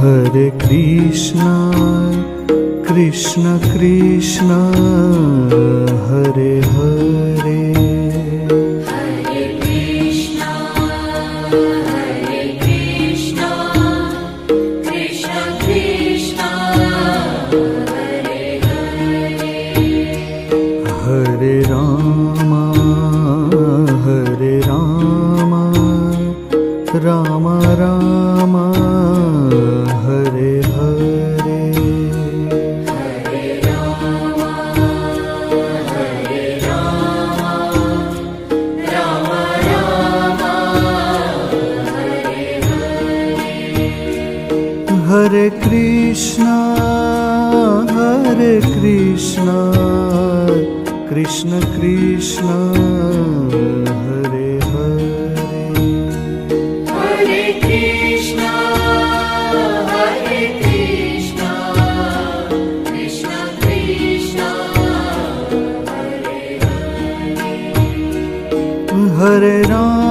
Hare Krishna, Krishna Krishna, Hare Hare. Hare Krishna, Krishna Krishna, Hare Hare. Hare Rama, Rama Rama, Hare Hare. Hare Rama, Rama Rama, Hare Hare. Hare Krishna, Krishna Krishna, Hare Hare. Hare Krishna, Krishna Krishna, Hare Hare. Hare Rama,